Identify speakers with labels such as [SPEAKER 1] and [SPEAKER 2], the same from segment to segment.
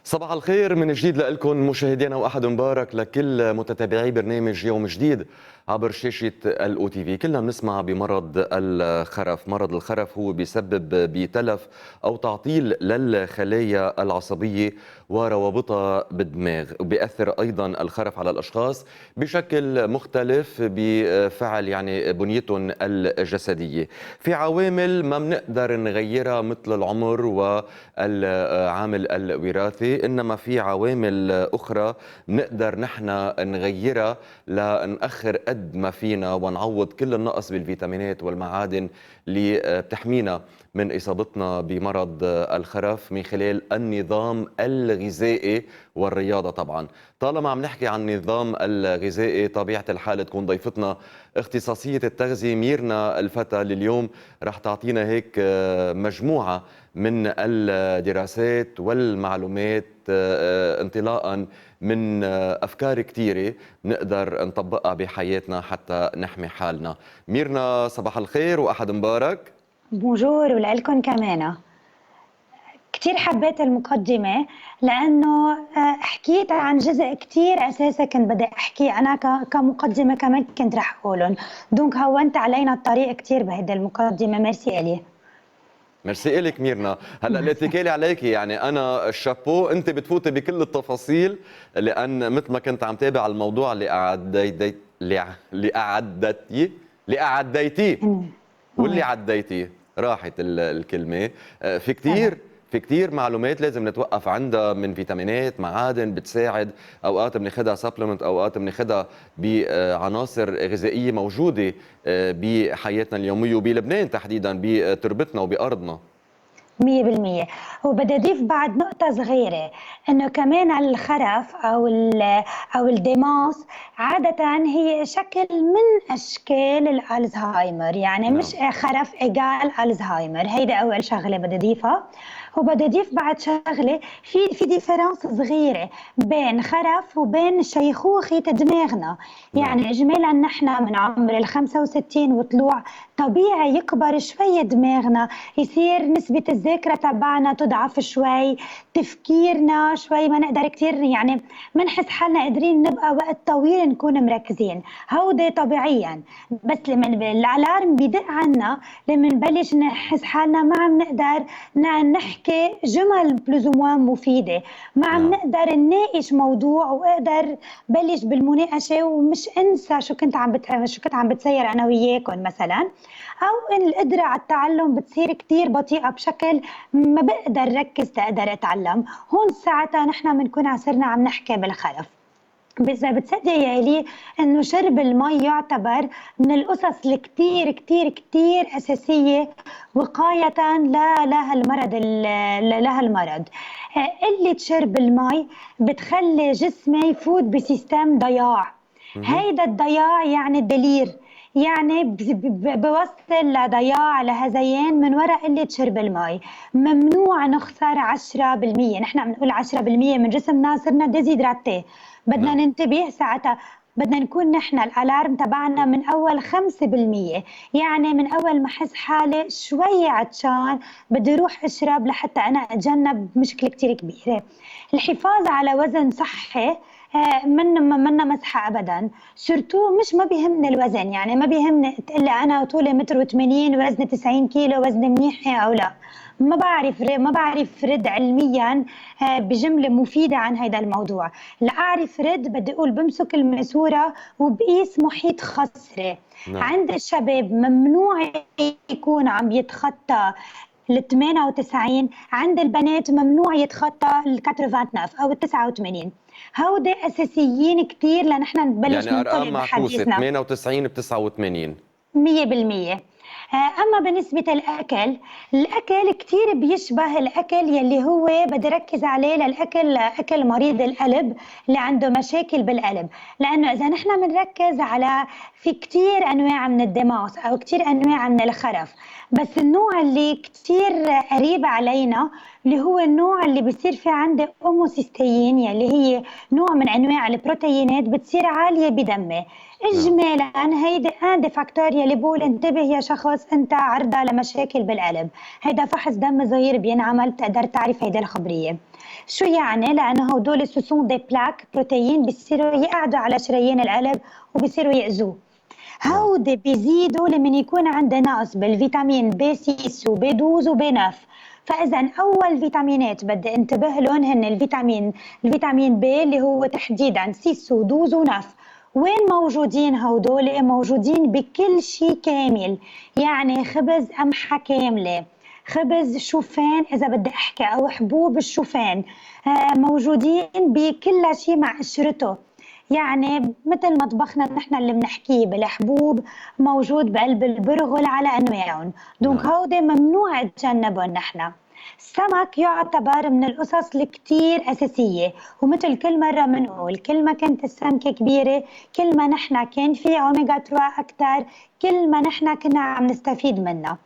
[SPEAKER 1] صباح الخير من جديد لكم مشاهدينا واحد مبارك لكل متابعي برنامج يوم جديد عبر شاشة الأو تي في. كلنا بنسمع بمرض الخرف. مرض الخرف هو بيسبب بتلف أو تعطيل للخلايا العصبية وروابطها بالدماغ، وبيأثر أيضا الخرف على الأشخاص بشكل مختلف بفعل بنيتهم الجسدية. في عوامل ما بنقدر نغيرها مثل العمر والعامل الوراثي، إنما في عوامل أخرى بنقدر نحن نغيرها لنأخر قد ما فينا ونعوض كل النقص بالفيتامينات والمعادن اللي بتحمينا من إصابتنا بمرض الخرف من خلال النظام الغذائي والرياضة. طبعا طالما عم نحكي عن النظام الغذائي، طبيعة الحال تكون ضيفتنا اختصاصية التغذية ميرنا الفتى، اللي اليوم رح تعطينا هيك مجموعة من الدراسات والمعلومات انطلاقا من أفكار كثيرة نقدر نطبقها بحياتنا حتى نحمي حالنا. ميرنا صباح الخير وأحد مبارك.
[SPEAKER 2] بونجور ولكم كمان. كتير حبيت المقدمة لأنه حكيت عن جزء كتير أساسي كنت بدي أحكي أنا كمقدمة كمان كنت رح أقولهم، دونك هونت علينا الطريق كتير بهيدي المقدمة. ميرسي إلي.
[SPEAKER 1] ميرسي إلك ميرنا. هلا الاتكالي عليكي، انا الشابو، انت بتفوتي بكل التفاصيل، لان مثل ما كنت عم تابع الموضوع اللي اعديتيه واللي عديتيه راحت الكلمه. في كثير معلومات لازم نتوقف عندها من فيتامينات، معادن بتساعد، اوقات بناخذها سبلمنت، اوقات بناخذها بعناصر غذائيه موجوده بحياتنا اليوميه وبلبنان تحديدا بتربتنا وبارضنا.
[SPEAKER 2] 100%. وبدي اضيف بعد نقطة صغيرة، انه كمان الخرف او الديماس عادة هي شكل من اشكال الالزهايمر، يعني
[SPEAKER 1] نعم.
[SPEAKER 2] مش خرف ايجال الزهايمر. هيدا اول شغلة بدي اضيفها. وبدي اضيف بعد شغلة، في ديفرنس صغيرة بين خرف وبين شيخوخة دماغنا.
[SPEAKER 1] نعم.
[SPEAKER 2] يعني اجمالا نحن من عمر ال 65 وطلوع طبيعي يكبر شوي دماغنا، يصير نسبة الذاكرة تبعنا تضعف شوي، تفكيرنا شوي ما نقدر كتير، يعني ما نحس حالنا قادرين نبقى وقت طويل نكون مركزين. هودي طبيعيا، بس لما الالارم بيدق عنا لما نبلش نحس حالنا ما عم نقدر نحكي جمل بلوز موان مفيدة، ما عم نقدر نناقش موضوع واقدر بلش بالمناقشة ومش انسى شو كنت عم بتسير انا وياكم مثلا، او ان القدرة على التعلم بتصير كتير بطيئة بشكل ما بقدر ركز تقدر اتعلم. هون ساعتها نحن بنكون عصرنا عم نحكي بالخرف. بس بتصدق يا إلي انه شرب المي يعتبر من القصص الكتير كتير كتير اساسيه وقايه لهالمرض. قله شرب المي بتخلي جسمي يفوت بسيستم ضياع. هيدا الضياع يعني الدلير، يعني بوصل لضياع لهذيان من وراء قلة شرب المي. ممنوع نخسر 10%، نحن عم نقول 10% من جسمنا صرنا ديزيدراتي، بدنا ننتبه ساعتها. بدنا نكون نحن الالارم تبعنا من اول 5%، يعني من اول ما احس حالي شوي عطشان بدي اروح اشرب لحتى انا اتجنب مشكله كتير كبيره. الحفاظ على وزن صحي منا مسحه ابدا، سورتو مش ما بيهمني الوزن، يعني ما بيهمني تقلي انا طولي 1.80 متر وزني 90 كيلو وزني منيح او لا. ما بعرف رد علميا بجمله مفيده عن هذا الموضوع. لاعرف رد بدي اقول بمسك الماسوره وبقيس محيط خصري. عند الشباب ممنوع يكون عم يتخطى ال 98، عند البنات ممنوع يتخطى ال 89 او ال 89. هودي اساسيين كثير لنحن نبلش
[SPEAKER 1] يعني ارقام
[SPEAKER 2] ننطلق
[SPEAKER 1] معكوسه،
[SPEAKER 2] بحديثنا.
[SPEAKER 1] 98 ب 89.
[SPEAKER 2] 100%. أما بالنسبة الأكل كتير بيشبه الأكل يلي هو بدي ركز عليه للأكل، أكل مريض القلب اللي عنده مشاكل بالقلب. لأنه إذا نحن بنركز على في كتير أنواع من الدماغ أو كتير أنواع من الخرف، بس النوع اللي كتير قريب علينا اللي هو النوع اللي بيصير في عنده أوموسيستين، يلي هي نوع من أنواع البروتينات بتصير عالية بدمه. اجمالا هيدي فاكتور يلي بقول انتبه يا شخص شخص انت عرضة لمشاكل بالقلب. هيدا فحص دم صغير بينعمل بتقدر تعرف هيدا الخبرية. شو يعني؟ لانه هدول سوسون دي بلاك بروتين بيصيروا يقعدوا على شرايين القلب وبيصيروا يأذوه.
[SPEAKER 1] نعم.
[SPEAKER 2] هودي بيزيدوا لمن يكون عندنا نقص بالفيتامين بي 6 وبي 12 وبي 9. فاذا اول فيتامينات بدي انتبه لهم هن الفيتامين بي اللي هو تحديدا 6 و12 و9. وين موجودين هودول؟ موجودين بكل شيء كامل، يعني خبز قمحة كاملة، خبز شوفان إذا بدي أحكي، أو حبوب الشوفان، موجودين بكل شيء مع قشرته. يعني مثل مطبخنا نحن اللي بنحكيه بالحبوب موجود بقلب البرغل على انواعهم، دونك
[SPEAKER 1] نعم.
[SPEAKER 2] هودي ممنوع نتجنبهم نحن. السمك يعتبر من القصص الكتير أساسية، ومثل كل مرة بنقول كل ما كانت السمكة كبيرة كل ما نحن كان في أوميجا 3 أكتر، كل ما نحن كنا عم نستفيد منها.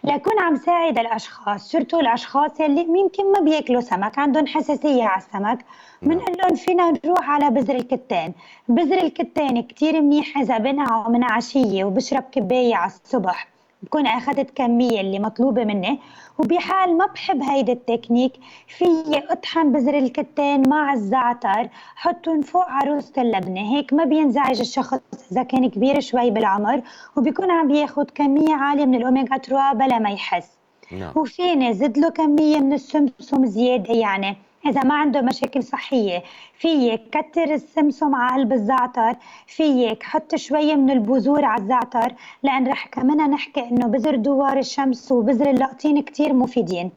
[SPEAKER 2] لأكون عم ساعد الأشخاص، شرطوا الأشخاص يلي يمكن ما بياكلوا سمك، عندهم حساسية على السمك،
[SPEAKER 1] نعم.
[SPEAKER 2] بنقول لهم فينا نروح على بذر الكتان. بذر الكتان كتير منيح إذا بنقعه من عشية وبشرب كباية على الصبح، بكون أخذت كمية اللي مطلوبة مني. وبحال ما بحب هيدا التكنيك، في اطحن بذر الكتان مع الزعتر، حطهم فوق عروسة اللبنة، هيك ما بينزعج الشخص إذا كان كبير شوي بالعمر، وبيكون عم بياخد كمية عالية من الأوميجا 3 بلا ما يحس.
[SPEAKER 1] نعم.
[SPEAKER 2] وفيني زد له كمية من السمسم زيادة، يعني إذا ما عنده مشاكل صحية فيك كتر السمسم على قلب الزعتر، فيك حط شوية من البذور على الزعتر، لأن رح كمان نحكي إنه بذر دوار الشمس وبذر اللقطين كتير مفيدين.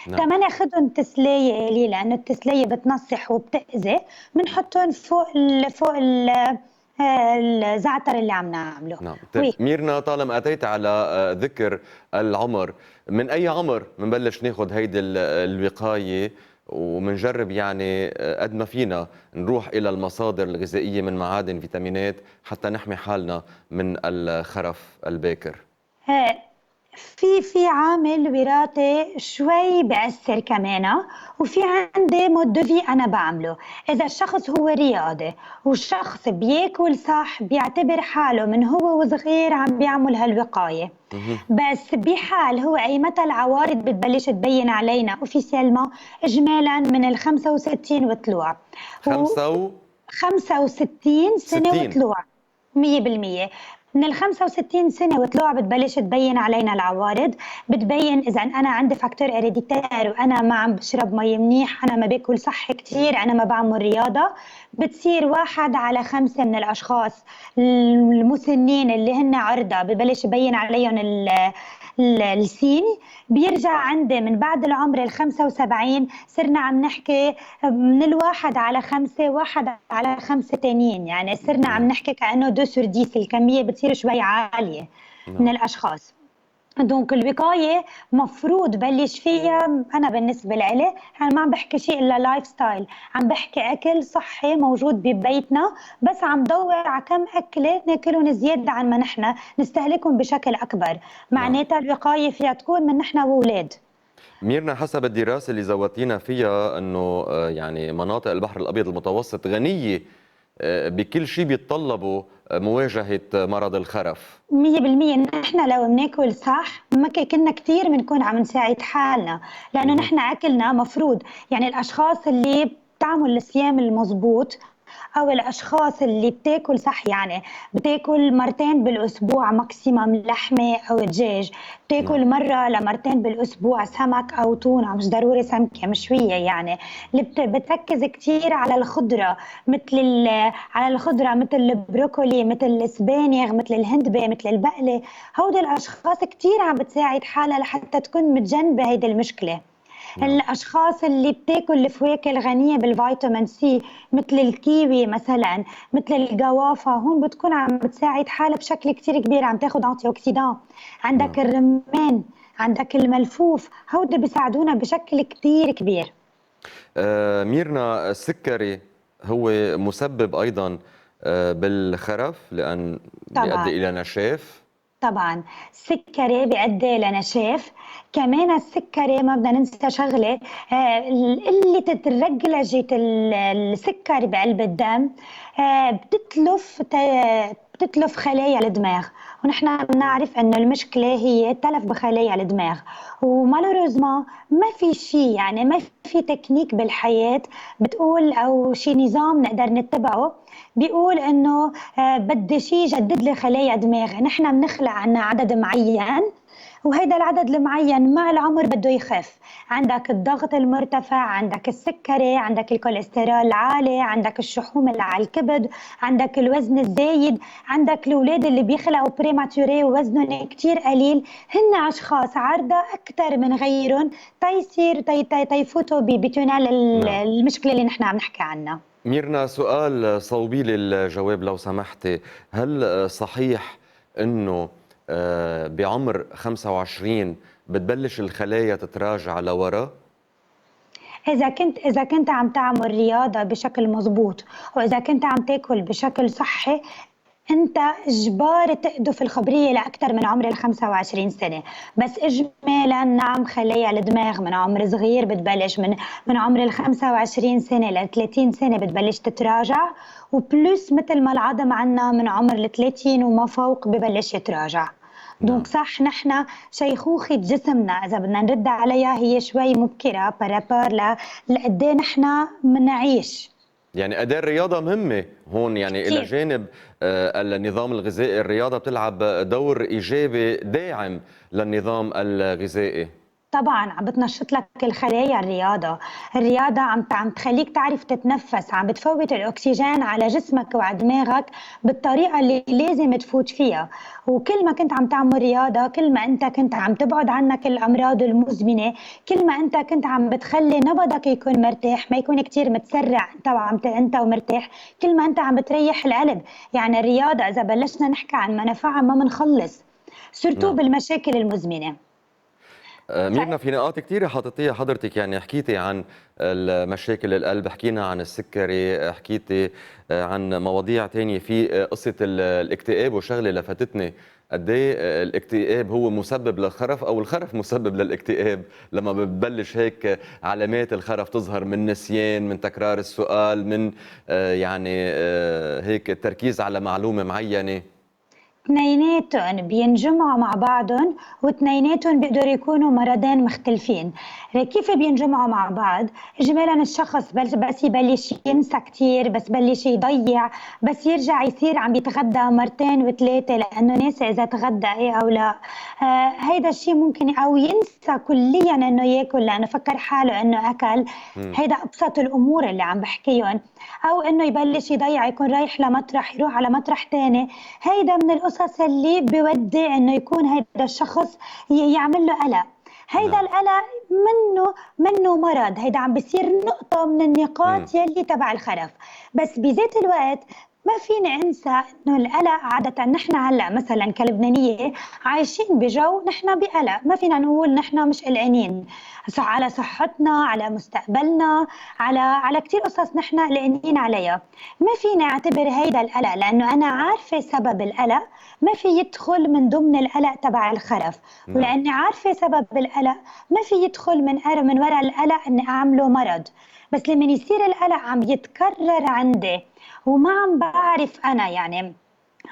[SPEAKER 1] نعم.
[SPEAKER 2] كمان اخذهم تسلية لي لأنه التسلية بتنصح وبتأذي، بنحطهم الزعتر اللي عم نعمله.
[SPEAKER 1] نعم. طيب
[SPEAKER 2] وي
[SPEAKER 1] ميرنا، طالما أتيت على ذكر العمر، من أي عمر منبلش ناخذ هيدي الوقاية ومنجرب يعني قد ما فينا نروح إلى المصادر الغذائية من معادن فيتامينات حتى نحمي حالنا من الخرف الباكر؟
[SPEAKER 2] آه، في عامل وراثي شوي بأثر كمان، وفي عندي مود دو في أنا بعمله. إذا الشخص هو رياضي والشخص بياكل صح بيعتبر حاله من هو وصغير عم بيعمل هالوقاية.
[SPEAKER 1] مهم.
[SPEAKER 2] بس بحال هو أي متى العوارض بتبلش تبين علينا اوفيسيلمون إجمالا من ال 65 وطلوع. و 65 سنة
[SPEAKER 1] 65.
[SPEAKER 2] وطلوع 100%. من ال 65 سنة وطلوع بتبلش تبين علينا العوارض، بتبين إذا أنا عندي فاكتور هيريديتير وأنا ما عم بشرب مي منيح، أنا ما باكل صحي كتير، أنا ما بعمل رياضة. بتصير 1/5 من الأشخاص المسنين اللي هن عرضة ببلش يبين عليهم السين. بيرجع عندي من بعد العمر ال 75 صرنا عم نحكي من 1/5، 1/5 تانيين، يعني صرنا عم
[SPEAKER 1] نعم.
[SPEAKER 2] نحكي كأنه 2 sur 10، الكمية بتصير شوي عالية من
[SPEAKER 1] نعم.
[SPEAKER 2] الأشخاص. دونك الوقاية مفروض بلش فيها. أنا بالنسبة لإلي أنا ما عم بحكي شيء إلا لايف ستايل، عم بحكي أكل صحي موجود ببيتنا، بس عم دور على كم أكلة ناكلهم زيادة عن ما نحن نستهلكهم بشكل أكبر.
[SPEAKER 1] نعم.
[SPEAKER 2] معناتها الوقاية فيها تكون من نحن وأولاد.
[SPEAKER 1] ميرنا، حسب الدراسة اللي زودتينا فيها أنه يعني مناطق البحر الأبيض المتوسط غنية بكل شيء بيتطلبوا مواجهة مرض الخرف.
[SPEAKER 2] 100% نحن لو بناكل صح ما كنا كثير بنكون عم نساعد حالنا، لانه
[SPEAKER 1] مهم.
[SPEAKER 2] نحن اكلنا مفروض، يعني الاشخاص اللي بتعمل الصيام المزبوط او الاشخاص اللي بتاكل صح، يعني بتاكل مرتين بالاسبوع ماكسيمم لحمه او دجاج،
[SPEAKER 1] نعم.
[SPEAKER 2] بتاكل مره لمرتين بالاسبوع سمك او تونه، مش ضروري سمكه مشويه، يعني اللي بتركز كثير على الخضره، على الخضره مثل البروكولي، مثل السبانغ، مثل الهندبه، مثل البقله. هودي الاشخاص كثير عم بتساعد حالها لحتى تكون متجنبه هيدي المشكله.
[SPEAKER 1] نعم.
[SPEAKER 2] الأشخاص اللي بتاكل الفواكه الغنية بالفيتامين سي مثل الكيوي مثلا، مثل الجوافة، هون بتكون عم بتساعد حالها بشكل كتير كبير، عم تاخد أنتي أوكسيدان. عندك
[SPEAKER 1] نعم.
[SPEAKER 2] الرمان، عندك الملفوف، هودي بيساعدونا بشكل كتير كبير.
[SPEAKER 1] ميرنا، السكري هو مسبب أيضا بالخرف لأن
[SPEAKER 2] طبعا
[SPEAKER 1] بيؤدي إلى نشاف.
[SPEAKER 2] طبعا السكري بيؤدي لنشاف. كمان السكري ما بدنا ننسى شغله، قله رجلجه السكر بقلب الدم بتتلف بتتلف خلايا الدماغ، ونحن بنعرف انه المشكله هي تلف بخلايا الدماغ. ومالوريزما ما في شيء، يعني ما في تكنيك بالحياه بتقول او شيء نظام نقدر نتبعه بيقول انه بدي شيء يجدد لي خلايا دماغ. نحن بنخلق عنا عدد معين، وهيدا العدد المعين مع العمر بده يخف. عندك الضغط المرتفع، عندك السكري، عندك الكوليسترول العالي، عندك الشحوم اللي على الكبد، عندك الوزن الزايد، عندك الاولاد اللي بيخلقوا بريماتوري ووزنهم كتير قليل. هن اشخاص عرضة اكثر من غيرهم تيصير تيفوتوا بتونال
[SPEAKER 1] نعم.
[SPEAKER 2] المشكله اللي نحن عم نحكي عنها.
[SPEAKER 1] ميرنا، سؤال صوبي لي الجواب لو سمحتي. هل صحيح أنه بعمر 25 بتبلش الخلايا تتراجع لورا؟
[SPEAKER 2] إذا كنت عم تعمل رياضة بشكل مضبوط، وإذا كنت عم تاكل بشكل صحي، أنت إجبار تهدف الخبرية لأكثر من عمر ال 25 سنة. بس إجمالا نعم، خلايا الدماغ من عمر صغير بتبلش من عمر ال 25 سنة ل 30 سنة بتبلش تتراجع، وبلس مثل ما العظم عنا من عمر ال 30 وما فوق ببلش يتراجع. دونك
[SPEAKER 1] نعم.
[SPEAKER 2] صح، نحن شيخوخة جسمنا إذا بدنا نرد عليها هي شوي مبكرة بارابار لقد ايه نحن منعيش.
[SPEAKER 1] يعني أداء الرياضة مهمة هون، يعني إلى
[SPEAKER 2] كتير.
[SPEAKER 1] جانب النظام الغذائي، الرياضة بتلعب دور إيجابي داعم للنظام الغذائي.
[SPEAKER 2] طبعا عم بتنشط لك الخلايا. الرياضة عم تخليك تعرف تتنفس، عم بتفوت الأكسجين على جسمك وعلى دماغك بالطريقة اللي لازم تفوت فيها. وكل ما كنت عم تعمل رياضة، كل ما أنت كنت عم تبعد عنك الأمراض المزمنة، كل ما أنت كنت عم بتخلي نبضك يكون مرتاح، ما يكون كتير متسرع أنت ومرتاح، كل ما أنت عم بتريح القلب. يعني الرياضة إذا بلشنا نحكي عن منافعها ما منخلص، سورتو
[SPEAKER 1] نعم.
[SPEAKER 2] بالمشاكل المزمنة.
[SPEAKER 1] ميرنا، في نقاط كثيرة حاططيها حضرتك، يعني حكيتي عن المشاكل القلب، حكينا عن السكري، حكيتي عن مواضيع تانية، في قصة الاكتئاب. وشغلة لفتتني، قد ايه الاكتئاب هو مسبب للخرف، او الخرف مسبب للاكتئاب لما بتبلش هيك علامات الخرف تظهر، من نسيان، من تكرار السؤال، من يعني هيك التركيز على معلومة معينة.
[SPEAKER 2] اثنيناتهم بينجمعوا مع بعضهم، واثنيناتهم بيقدروا يكونوا مرضين مختلفين. كيف بينجمعوا مع بعض؟ اجمالا الشخص بس يبلش ينسى كتير، بس بلش يضيع، بس يرجع يصير عم يتغدى مرتين وثلاثه لانه ناسي اذا تغدى ايه او لا. هيدا الشيء ممكن، او ينسى كليا انه ياكل لانه فكر حاله انه اكل.
[SPEAKER 1] مم.
[SPEAKER 2] هيدا ابسط الامور اللي عم بحكيهم. او انه يبلش يضيع، يكون رايح لمطرح يروح على مطرح تاني. هيدا من القصص اللي بودي انه يكون هيدا الشخص يعمل له قلق. هيدا
[SPEAKER 1] نعم.
[SPEAKER 2] القلق منه مرض، هيدا عم بصير نقطة من
[SPEAKER 1] مم.
[SPEAKER 2] النقاط يلي تبع الخرف. بس بذات الوقت ما فينا انسى انه القلق عادة، نحن هلا مثلا كلبنانية عايشين بجو نحن بقلق، ما فينا نقول نحن مش قلقانين على صحتنا، على مستقبلنا، على كثير قصص نحن قلقانين عليها. ما فينا اعتبر هيدا القلق، لانه انا عارفة سبب القلق ما في يدخل من ضمن القلق تبع الخرف.
[SPEAKER 1] نعم.
[SPEAKER 2] ولاني عارفة سبب القلق ما في يدخل من وراء القلق اني اعمله مرض. بس لما يصير القلق عم يتكرر عندي وما عم بعرف أنا، يعني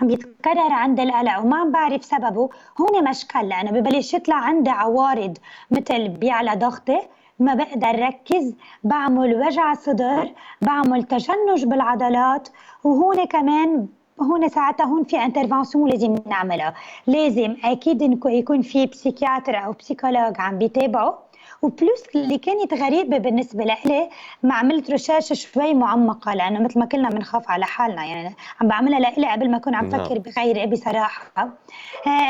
[SPEAKER 2] عم يتكرر عندي القلق وما عم بعرف سببه، هون مشكل. لأنه ببلش يطلع عندي عوارض، مثل بيعلى ضغطي، ما بقدر ركز، بعمل وجع صدر، بعمل تشنج بالعضلات. وهون كمان هون في انترفنسيون لازم نعملها. لازم اكيد يكون في بسيكياتر او بسيكولوج عم بيتابعه. وبلس اللي كانت غريبة بالنسبة لإلي، ما عملت ريسيرش شوي معمقة، لأنه مثل ما كلنا بنخاف على حالنا، يعني عم بعملها لإلي قبل ما أكون عم
[SPEAKER 1] نعم.
[SPEAKER 2] فكر بغيري بصراحة.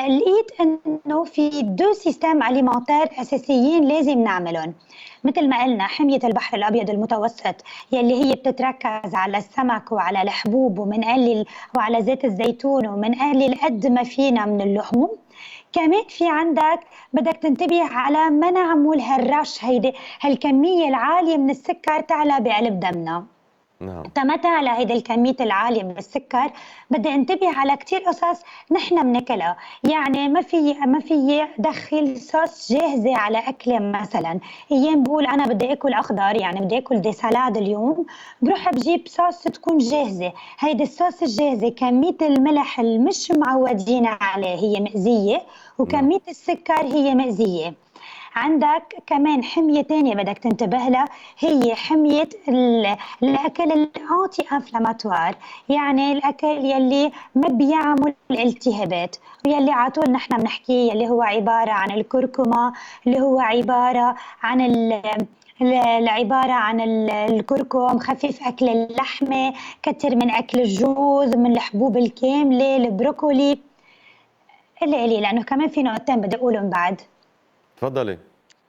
[SPEAKER 2] لقيت إنه في دو سيستم أليمنتير أساسيين لازم نعملهم. مثل ما قلنا حمية البحر الأبيض المتوسط يلي هي بتتركز على السمك وعلى الحبوب ومنقلل، وعلى زيت الزيتون، ومنقلل قد ما فينا من اللحوم. كمان في عندك بدك تنتبه على ما نعمل هالرش، هالكمية العالية من السكر تعلى بقلب دمنا.
[SPEAKER 1] نعم.
[SPEAKER 2] تمتع على هيدي الكمية العالية من السكر بدي انتبه على كتير قصص نحن بناكلها. يعني ما في دخل صوص جاهزة على أكلة مثلا. أيام بقول أنا بدي أكل أخضر، يعني بدي أكل دي سلاد اليوم، بروح بجيب صوص تكون جاهزة. هيدي الصوص الجاهزة كمية الملح المش معودين عليه هي مأزية،
[SPEAKER 1] نعم.
[SPEAKER 2] وكمية السكر هي مأزية. عندك كمان حمية تانية بدك تنتبه لها، هي حمية الأكل الأنتي انفلاماتوار، يعني الأكل يلي ما بيعمل التهابات، ويلي على طول نحن بنحكيه يلي هو عبارة عن الكركمة، اللي هو عبارة عن عبارة عن الكركم، خفيف أكل اللحمة، كتر من أكل الجوز، من الحبوب الكاملة، البروكولي. اللي إلي لأنه كمان في نقطتين بدي أقولهم بعد.
[SPEAKER 1] تفضلي.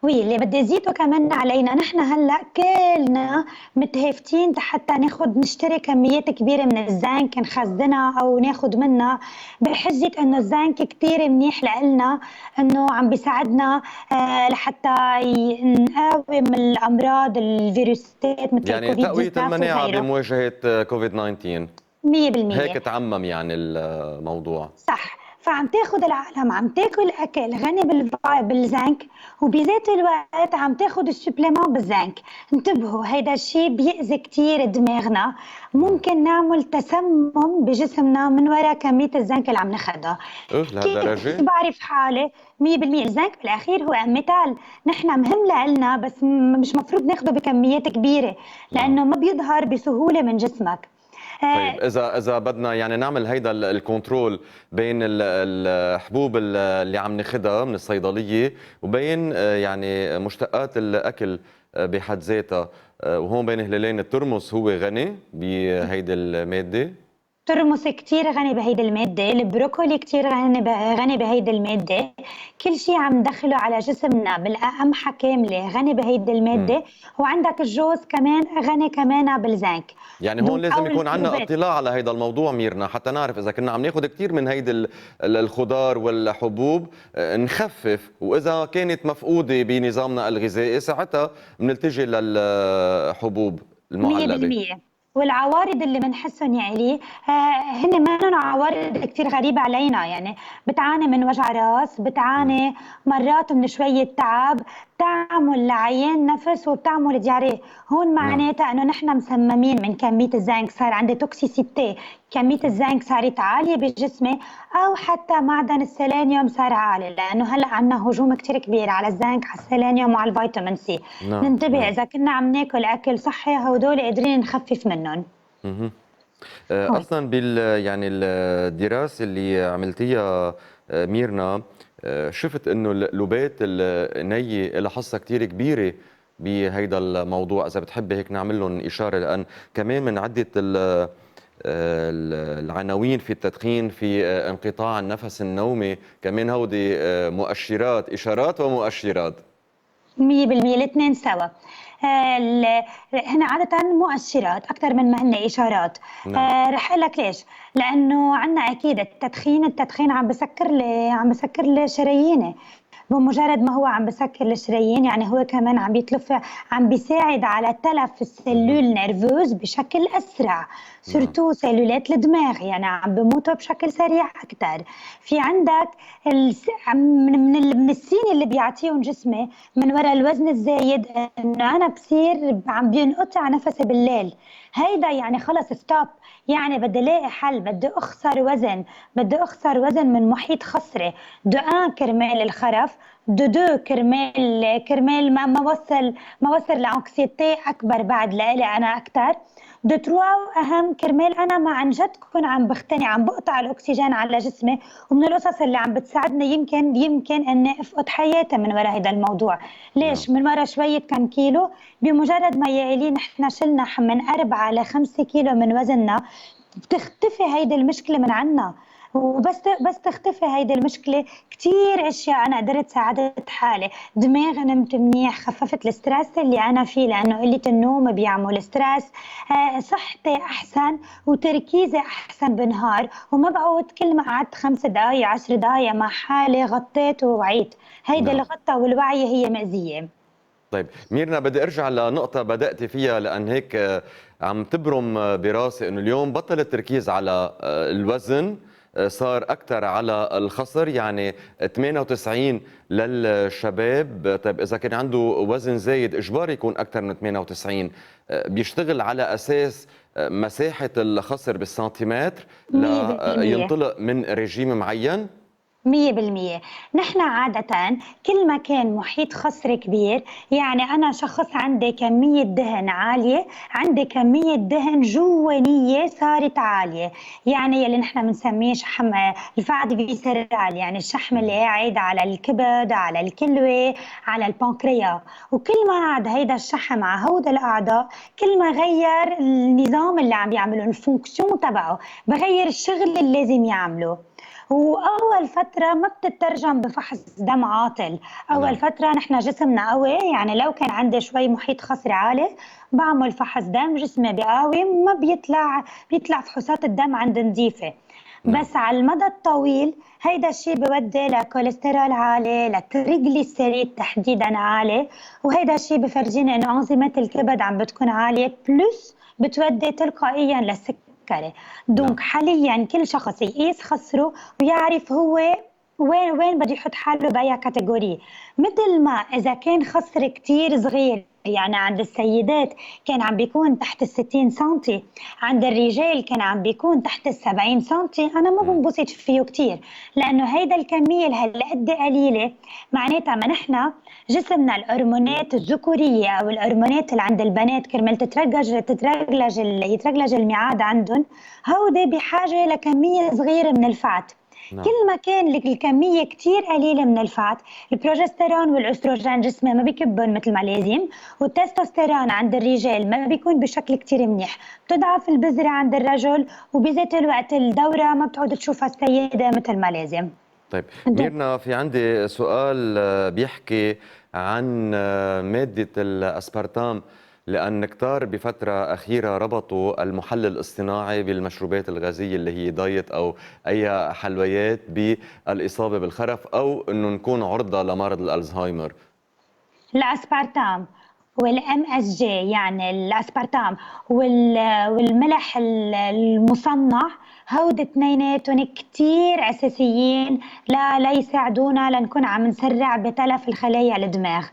[SPEAKER 2] وي اللي بدي زيده كمان علينا، نحن هلا كلنا متهافتين حتى ناخد نشتري كميات كبيره من الزنك نخزنها او ناخد منها بحجه انه الزنك كتير منيح لنا، انه عم بيساعدنا لحتى نقاوم الامراض الفيروسات مثل
[SPEAKER 1] يعني
[SPEAKER 2] الكوفيد
[SPEAKER 1] تقوية
[SPEAKER 2] 19
[SPEAKER 1] المناعة
[SPEAKER 2] وغيره.
[SPEAKER 1] بمواجهة كوفيد 19، هيك
[SPEAKER 2] 100%.
[SPEAKER 1] تعمم يعني الموضوع.
[SPEAKER 2] صح، فعم تاخد العالم عم تاكل اكل غني بالزنك، وبذات الوقت عم تاخد السبليمون بالزنك. انتبهوا هيدا الشيء بيأذي كتير دماغنا،
[SPEAKER 1] نعم.
[SPEAKER 2] ممكن نعمل تسمم بجسمنا من وراء كمية الزنك اللي عم ناخدها. كيف
[SPEAKER 1] لهالدرجة؟
[SPEAKER 2] بعرف حالي؟ 100% الزنك بالاخير هو ميتال، نحن مهم لنا بس مش مفروض ناخده بكميات كبيرة
[SPEAKER 1] نعم.
[SPEAKER 2] لانه ما بيظهر بسهولة من جسمك.
[SPEAKER 1] طيب،
[SPEAKER 2] آه،
[SPEAKER 1] اذا بدنا يعني نعمل هيدا الكنترول بين الحبوب اللي عم ناخدها من الصيدليه وبين يعني مشتقات الاكل بحد ذاتها، وهون بين هلالين الترمس هو غني بهيدي الماده.
[SPEAKER 2] ترمس كتير غني بهيدي المادة، البروكولي كتير غني بهيدي المادة. كل شي عم ندخله على جسمنا بالقمحة كاملة غني بهيدي
[SPEAKER 1] مم.
[SPEAKER 2] المادة. وعندك الجوز كمان غني كمان بالزنك.
[SPEAKER 1] يعني هون لازم
[SPEAKER 2] أو
[SPEAKER 1] يكون عندنا
[SPEAKER 2] الحبوبات.
[SPEAKER 1] اطلاع على هيدا الموضوع ميرنا، حتى نعرف اذا كنا عم ناخذ كثير من هيدي الخضار والحبوب نخفف، واذا كانت مفقوده بنظامنا الغذائي ساعتها بنلتجي للحبوب المعلبه.
[SPEAKER 2] 100%. والعوارض اللي بنحسهم يا علي هن ما عوارض كتير غريبة علينا. يعني بتعاني من وجع راس،
[SPEAKER 1] مم.
[SPEAKER 2] بتعاني مرات من شوية تعب، بتعمل لعيان نفس وبتعمل دياريه. هون
[SPEAKER 1] نعم.
[SPEAKER 2] معناتها انه نحن مسممين من كمية الزنك، صار عندي توكسيسيتي، كمية الزنك صارت عالية بجسمي، او حتى معدن السيلينيوم صار عالي، لانه هلا عندنا هجوم كتير كبير على الزنك، على السيلينيوم وعلى الفيتامين سي.
[SPEAKER 1] نعم.
[SPEAKER 2] ننتبه
[SPEAKER 1] نعم.
[SPEAKER 2] اذا كنا عم ناكل اكل صحي هدول قادرين نخفف منهم.
[SPEAKER 1] مهم.
[SPEAKER 2] هوي.
[SPEAKER 1] اصلا يعني الدراسه اللي عملتيها ميرنا، شفت انه اللبات النية لها حصه كثير كبيره بهيدا الموضوع. اذا بتحبي هيك نعمل لهم اشاره، لان كمان من عده العناوين في التدخين في انقطاع النفس النومي، كمان هودي مؤشرات، اشارات ومؤشرات.
[SPEAKER 2] 100% الاثنين سوا. هن عادة مؤشرات أكثر من ما هن إشارات.
[SPEAKER 1] نعم.
[SPEAKER 2] رح أقول لك ليش. لأنه عنا أكيد التدخين عم بسكر لي شراييني. بمجرد ما هو عم بسكر الشرايين يعني هو كمان عم بيتلف، عم بيساعد على تلف
[SPEAKER 1] مهم.
[SPEAKER 2] السلول نيرفوز بشكل اسرع،
[SPEAKER 1] نعم.
[SPEAKER 2] سورتو سيلولات الدماغ يعني عم بموتوا بشكل سريع اكثر. في عندك من السين اللي بيعطيهم جسمي من وراء الوزن الزايد، انه انا بصير عم بينقطع نفسي بالليل. هيدا يعني خلص ستوب، يعني بدي الاقي حل، بدي اخسر وزن من محيط خصري. دو كرمال الخرف، دو كرمال ما وصل لانكسيتي اكبر بعد لإلي انا اكثر. دو تروا اهم كرمال انا ما عن جد كون عم بختني، عم بقطع الاكسجين على جسمي. ومن القصص اللي عم بتساعدني يمكن اني افقد حياتي من وراء هذا الموضوع.
[SPEAKER 1] نعم.
[SPEAKER 2] ليش؟ من وراء شويه كم كيلو. بمجرد ما يعلي نحن شلنا من 4 ل5 كيلو من وزننا، بتختفي هيدي المشكلة من عنا. وبس تختفي هيدي المشكلة كتير أشياء أنا قدرت ساعدت حالي. دماغي نمت منيح، خففت الستريس اللي أنا فيه لأنه قلة النوم بيعمل ستريس. صحتي أحسن وتركيزي أحسن بالنهار، وما بقعد كل ما قعدت 5 دقايق 10 دقايق مع حالي غطيت ووعيت. هيدي
[SPEAKER 1] نعم.
[SPEAKER 2] الغطة والوعي هي مأزية.
[SPEAKER 1] طيب ميرنا، بدي ارجع لنقطة بدأت فيها، لأن هيك عم تبرم براسي انه اليوم بطل التركيز على الوزن، صار أكثر على الخصر. يعني 98 للشباب. طيب إذا كان عنده وزن زايد إجباري يكون أكثر من 98. بيشتغل على أساس مساحة الخصر بالسنتيمتر
[SPEAKER 2] 100%.
[SPEAKER 1] لينطلق من رجيم معين.
[SPEAKER 2] 100%. نحن عادة كل ما كان محيط خصر كبير، يعني أنا شخص عندي كمية دهن عالية، عندي كمية دهن جوانية صارت عالية، يعني يلي نحن بنسميه شحم الفعد فيسرال، يعني الشحم اللي قاعد على الكبد، على الكلوة، على البنكرياس. وكل ما عاد هيدا الشحم على هودا الأعضاء، كل ما غير النظام اللي عم يعمله، الفونكسيون تبعه، بغير الشغل اللي لازم يعمله. واول فتره ما بتترجم بفحص دم عاطل. اول
[SPEAKER 1] نعم.
[SPEAKER 2] فتره نحن جسمنا قوي، يعني لو كان عندي شوي محيط خصري عالي بعمل فحص دم، جسمي بقاوي، ما بيطلع فحوصات الدم عند نظيفه.
[SPEAKER 1] نعم.
[SPEAKER 2] بس على المدى الطويل هيدا الشيء بودي لكوليسترول عالي، لتريجليسيريد تحديدا عالي، وهيدا الشيء بفرجيني انه انظمه الكبد عم بتكون عاليه، بلس بتودي تلقائيا للسكري.
[SPEAKER 1] نعم.
[SPEAKER 2] دونك حاليا كل شخص يقيس خسره ويعرف هو وين بده يحط حاله بأي كاتيجوري. مثل ما إذا كان خصر كتير صغير، يعني عند السيدات كان عم بيكون تحت 60 سنتي، عند الرجال كان عم بيكون تحت 70 سنتي، أنا ما
[SPEAKER 1] مم.
[SPEAKER 2] بنبسط فيه كتير، لأنه هيدا الكمية هالقد قليلة. معناتها ما نحن جسمنا الهرمونات الذكورية أو الهرمونات اللي عند البنات كرمال يترجلج الميعاد عندهم، هودي بحاجة لكمية صغيرة من الفات.
[SPEAKER 1] نعم.
[SPEAKER 2] كل ما كان الكمية كتير قليلة من الفات، البروجسترون والأستروجين جسمه ما بيكبن مثل ما لازم، والتستوستيرون عند الرجال ما بيكون بشكل كتير منيح، بتضعف البذرة عند الرجل، وبذات الوقت الدورة ما بتعود تشوفها السيدة مثل ما لازم.
[SPEAKER 1] طيب ميرنا، في عندي سؤال بيحكي عن مادة الأسبرتام، لأن كتار بفترة أخيرة ربطوا المحلل الاصطناعي بالمشروبات الغازية اللي هي دايت أو أي حلويات بالإصابة بالخرف، أو أنه نكون عرضة لمرض الألزهايمر.
[SPEAKER 2] الاسبرتام والام اس جي، يعني الاسبرتام والملح المصنع، هود اثنيناتهم كتير اساسيين لا يساعدونا لنكون عم نسرع بتلف الخلايا الدماغ.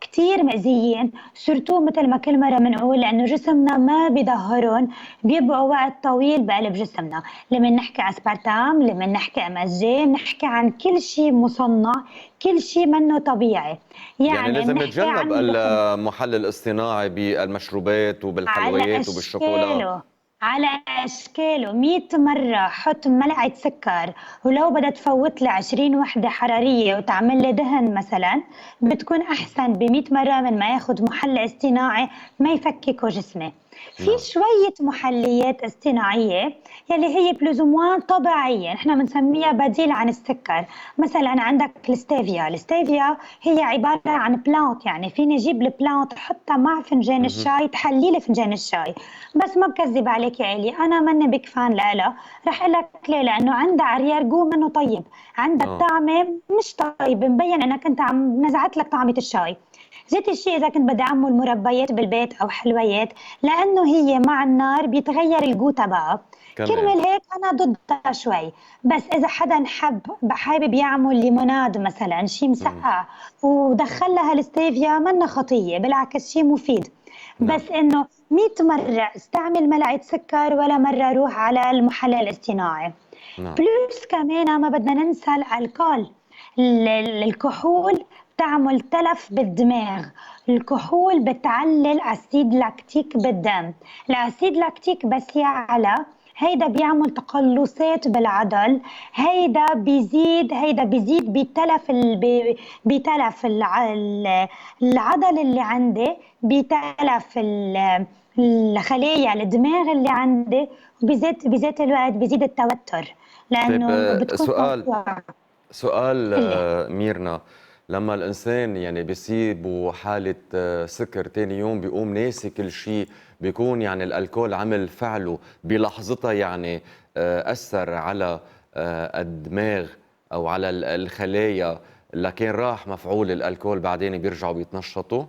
[SPEAKER 2] كتير مأذيين، سورتو مثل ما كل مره بنقول، لانه جسمنا ما بيظهرهم، بيبقوا وقت طويل بقلب جسمنا. لما نحكي اسبرتام، لما نحكي ام اس جي، بنحكي عن كل شيء مصنع، كل شيء منه طبيعي.
[SPEAKER 1] يعني
[SPEAKER 2] يعني
[SPEAKER 1] لازم
[SPEAKER 2] بنحكي
[SPEAKER 1] نتجنب
[SPEAKER 2] عن
[SPEAKER 1] المحلل الاصطناعي بالمشروبات
[SPEAKER 2] على
[SPEAKER 1] وبالحلويات وبالشوكولا.
[SPEAKER 2] أشكاله، على أشكاله 100 مرة حط ملعقة سكر، ولو بدها تفوت لي 20 وحدة حرارية وتعمل لي دهن مثلا، بتكون أحسن ب100 مرة من ما ياخد محلى اصطناعي ما يفككه جسمي. في
[SPEAKER 1] نعم.
[SPEAKER 2] شوية محليات اصطناعية يلي هي بلوزوموان طبيعية، نحن بنسميها بديل عن السكر. مثلا عندك الستيفيا، الستيفيا هي عبارة عن بلانت، يعني فيني اجيب البلانت احطها مع فنجان
[SPEAKER 1] مهم.
[SPEAKER 2] الشاي تحلي لي فنجان الشاي. بس ما بكذب عليك يا الي، انا ماني بيك فان لها. رح اقول لك ليه، لانه عندها عريار جو منه طيب، عندها
[SPEAKER 1] اه.
[SPEAKER 2] الطعمه مش طيب، مبين انك انت عم نزعت لك طعمه الشاي. زيت الشيء اذا كنت بدي اعمل مربيات بالبيت او حلويات، لانه هي مع النار بيتغير الجو تبعها.
[SPEAKER 1] كمان.
[SPEAKER 2] كرمال هيك انا ضدها شوي. بس اذا حدا حابب يعمل ليموناد مثلا، شيء
[SPEAKER 1] مم.
[SPEAKER 2] مسقع، ودخل لها الستيفيا، منا خطيه، بالعكس شيء مفيد.
[SPEAKER 1] نعم.
[SPEAKER 2] بس انه 100 مرة استعمل ملعقة سكر ولا مرة روح على المحلل الاصطناعي.
[SPEAKER 1] نعم.
[SPEAKER 2] بلس كمان ما بدنا ننسى الكحول. الكحول بتعمل تلف بالدماغ، الكحول بتعلل اسيد لاكتيك بالدم، الاسيد لاكتيك بس يعلى هيدا بيعمل تقلصات بالعضل، هيدا بيزيد بتلف العضل اللي عندي، بتلف الخلايا الدماغ اللي عندي، وبذات الوقت بيزيد التوتر
[SPEAKER 1] طيب
[SPEAKER 2] لانه بتكون
[SPEAKER 1] سؤال
[SPEAKER 2] موضوع.
[SPEAKER 1] سؤال
[SPEAKER 2] قلي.
[SPEAKER 1] ميرنا، لما الإنسان يعني بيصيبه حالة سكر تاني يوم بيقوم ناسي كل شيء، بيكون يعني الألكول عمل فعله بلحظتها، يعني أثر على الدماغ أو على الخلايا، لكن راح مفعول الألكول بعدين بيرجعوا بيتنشطوا؟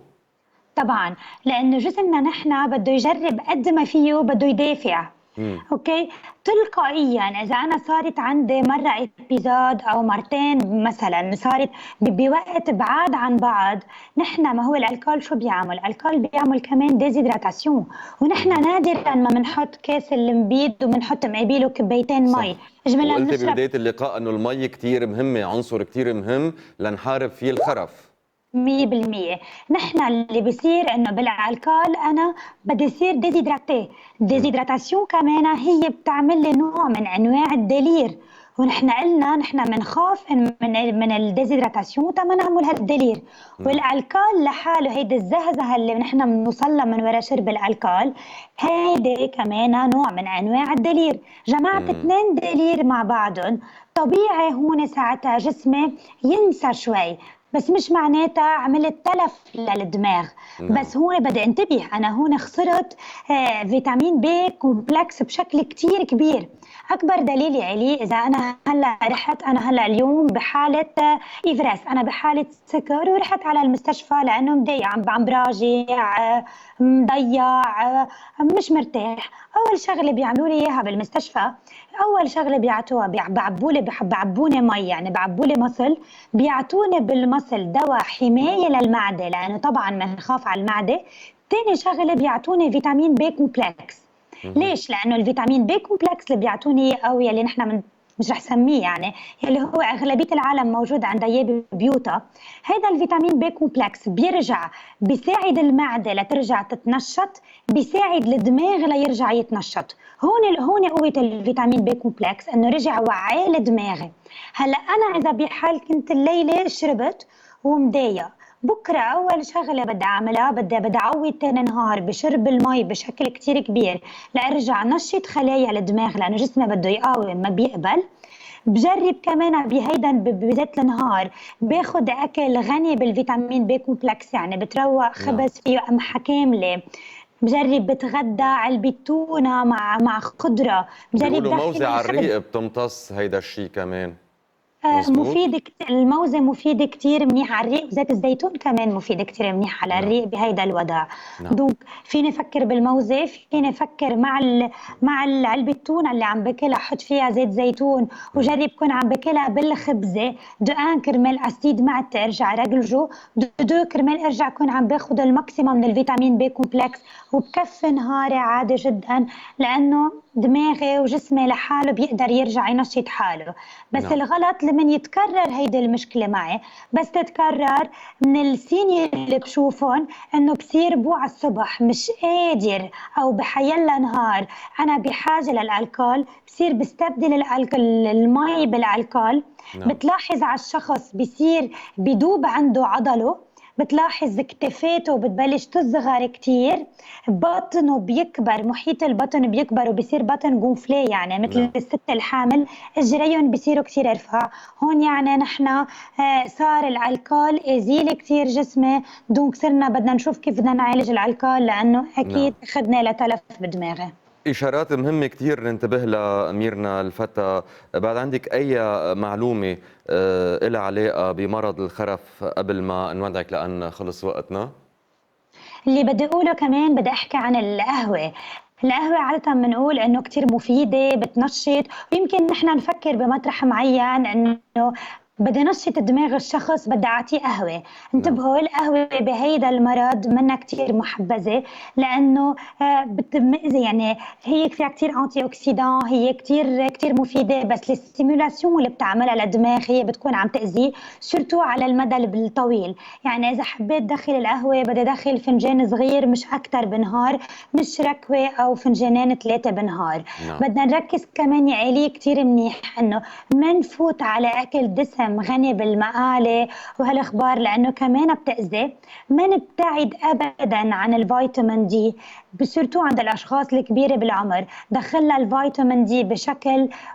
[SPEAKER 2] طبعا، لانه جسمنا نحن بده يجرب قد ما فيه، بده يدافع.
[SPEAKER 1] امم.
[SPEAKER 2] اوكي، تلقائيا اذا انا صارت عندي مره ابيزود او مرتين مثلا، صارت بوقت بعاد عن بعض، نحن ما هو الالكول شو بيعمل؟ الالكول بيعمل كمان ديزيدراتاسيون، ونحن نادرا ما بنحط كاس المبيد وبنحط مقابله كبيتين مي،
[SPEAKER 1] صح.
[SPEAKER 2] اجمالا
[SPEAKER 1] وقلت
[SPEAKER 2] بنشرب.
[SPEAKER 1] ببداية اللقاء أنه المي كتير مهمة، عنصر كتير مهم لنحارب فيه الخرف.
[SPEAKER 2] 100%. نحن اللي بصير انه بالالكول انا بدي يصير ديزيدراتي،
[SPEAKER 1] امم.
[SPEAKER 2] ديزيدراتاسيون كمان هي بتعمل لي نوع من انواع الدلير، ونحن قلنا نحن بنخاف من الديزيدراتاسيون تما نعمل هالدلير.
[SPEAKER 1] نعم.
[SPEAKER 2] والالكول لحاله، هيدي الزهزه اللي نحن بنوصلها من وراء شرب الالكول، هيدي كمان نوع من انواع الدلير. جمعت
[SPEAKER 1] امم.
[SPEAKER 2] اثنين دلير مع بعضهم، طبيعي هون ساعتها جسمي ينسى شوي، بس مش معناتها عملت تلف للدماغ.
[SPEAKER 1] نعم.
[SPEAKER 2] بس هون بدي انتبه، انا هون خسرت فيتامين بي كومبلكس بشكل كتير كبير. اكبر دليل عليه اذا انا هلا رحت، انا هلا اليوم بحاله ايفرس، انا بحاله سكر ورحت على المستشفى لانه مضيع، عم براجع، مضيع، مش مرتاح. اول شغله بيعملوا لي اياها بالمستشفى، اول شغله بيعطوها بعبوني مي، يعني بعبولي مصل، بيعطوني بالمصل دواء حمايه للمعده لانه طبعا بنخاف على المعده. تاني شغله بيعطوني فيتامين بي كومبلكس.
[SPEAKER 1] مهم.
[SPEAKER 2] ليش؟ لانه الفيتامين بي كومبلكس اللي بيعطوني اياه، او يلي نحن مش رح سميه يعني، يلي هو اغلبيه العالم موجود عندها اياه ببيوتها، هذا الفيتامين بي كومبلكس بيرجع بيساعد المعده لترجع تتنشط، بيساعد الدماغ ليرجع يتنشط. هون قوه الفيتامين بي كومبلكس، انه رجع وعي لدماغي. هلا انا اذا بحال كنت الليله شربت ومضايق، بكره اول شغله بدي اعملها، بدي اعوض تاني نهار بشرب المي بشكل كتير كبير لارجع نشط خلايا الدماغ، لانه جسمي بده يقاوم ما بيقبل. بجرب كمان بهيدا بذات النهار باخد اكل غني بالفيتامين بي كومبلكس، يعني بتروق
[SPEAKER 1] نعم.
[SPEAKER 2] خبز فيه قمحة كاملة. بجرب بتغدى علبة تونة مع خضرة، بجرب
[SPEAKER 1] بيقولوا
[SPEAKER 2] دخل
[SPEAKER 1] موزة على
[SPEAKER 2] الخبز.
[SPEAKER 1] الريق بتمتص هيدا الشيء كمان. مزبوط؟
[SPEAKER 2] مفيد كتير، الموزة مفيدة كتير منيح على الريق، وزيت الزيتون كمان مفيد كتير منيح على
[SPEAKER 1] نعم.
[SPEAKER 2] الريق بهيدا الوضع.
[SPEAKER 1] نعم.
[SPEAKER 2] دونك فيني افكر بالموزة، فيني افكر مع علبة التونة اللي عم باكلها حط فيها زيت زيتون،
[SPEAKER 1] مم.
[SPEAKER 2] وجرب كون عم باكلها بالخبزة. دو ان كرمال اسيد معدتي ارجع رجلجو، دو كرمال ارجع كون عم باخد الماكسيموم من الفيتامين بي كومبلكس، وبكفي نهاري عادي جدا، لانه دماغي وجسمي لحاله بيقدر يرجع ينشط حاله. بس
[SPEAKER 1] نعم.
[SPEAKER 2] الغلط لمن يتكرر هيدي المشكلة معي، بس تتكرر من السيني اللي بشوفهم، انه بصير بوع الصبح مش قادر، او بحيلا نهار انا بحاجة للالكول، بصير بستبدل المي بالالكول.
[SPEAKER 1] نعم.
[SPEAKER 2] بتلاحظ على الشخص بصير بدوب عنده عضله، بتلاحظ كتفاته بتبلش تصغر كتير، بطنه بيكبر، محيط البطن بيكبر وبصير بطن جونفلي يعني مثل
[SPEAKER 1] نعم.
[SPEAKER 2] الست الحامل، اجريهم بصيروا كتير رفع. هون يعني نحن صار الالكول ازيل كتير جسمي، دونك صرنا بدنا نشوف كيف بدنا نعالج الالكول، لانه اكيد
[SPEAKER 1] نعم.
[SPEAKER 2] خدنا لتلف بدماغي.
[SPEAKER 1] إشارات مهمة كتير ننتبه لها أميرنا الفتى. بعد عندك أي معلومة إلها علاقة بمرض الخرف قبل ما نودعك لأن خلص وقتنا؟
[SPEAKER 2] اللي بدي اقوله كمان، بدي احكي عن القهوة. القهوة عادة بنقول انه كتير مفيدة بتنشط، ويمكن نحن نفكر بمطرح معين انه بدي نشط دماغ الشخص بدي اعطيه قهوة.
[SPEAKER 1] نعم.
[SPEAKER 2] انتبهوا، القهوة بهيدا المرض منا كتير محبذة، لانه بتمئذي يعني، هي فيها كتير انتي اوكسيدان، هي كتير كتير مفيدة، بس الستيمولاسيون اللي بتعملها للدماغ هي بتكون عم تأذيه، سورتو على المدى الطويل. يعني اذا حبيت دخل القهوة بدي دخل فنجان صغير مش اكتر بالنهار، مش ركوة او فنجانين ثلاثة بالنهار.
[SPEAKER 1] نعم.
[SPEAKER 2] بدنا نركز كمان يا علي كتير منيح انه ما نفوت على اكل دسم غني بالمقالي وهالاخبار، لانه كمان بتأذي. ما نبتعد ابدا عن الفيتامين دي، بسورتو عند الاشخاص الكبيره بالعمر، دخلنا الفيتامين دي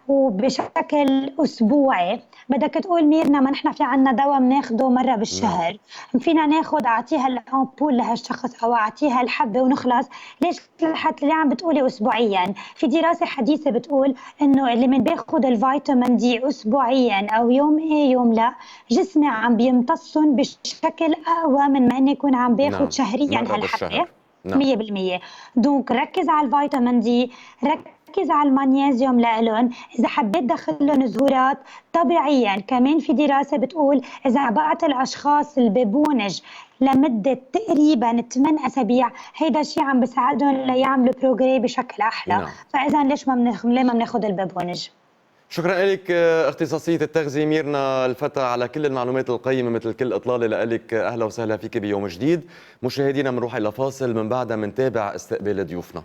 [SPEAKER 2] وبشكل اسبوعي. بدك تقول ميرنا ما نحن في عنا دواء بناخده مره
[SPEAKER 1] نعم.
[SPEAKER 2] بالشهر، فينا ناخد اعطيها الامبول لهالشخص او اعطيها الحبه ونخلص؟ ليش لحد اللي عم بتقولي اسبوعيا؟ في دراسه حديثه بتقول انه اللي من بياخد الفيتامين دي اسبوعيا او يومي يوم لا جسمي عم بيمتصهم بشكل اقوى من ما اني يكون عم باخذ
[SPEAKER 1] نعم،
[SPEAKER 2] شهريا
[SPEAKER 1] مرة
[SPEAKER 2] هالحبه.
[SPEAKER 1] بالشهر. نعم.
[SPEAKER 2] 100%. دونك ركز على الفيتامين دي، ركز على المغنيسيوم لإلهم. إذا حبيت دخل لهم زهورات طبيعيا، كمان في دراسة بتقول إذا بعت الأشخاص البابونج لمدة تقريبا 8 أسابيع، هيدا الشيء عم بيساعدهم ليعملوا بروجري بشكل أحلى.
[SPEAKER 1] نعم.
[SPEAKER 2] فإذا ليه ما بناخذ البابونج؟
[SPEAKER 1] شكرا لك اختصاصية التغذية ميرنا الفتى على كل المعلومات القيمة مثل كل إطلالة لك. أهلا وسهلا فيك بيوم جديد. مشاهدينا بنروح إلى فاصل، من بعدها منتابع استقبال ضيوفنا.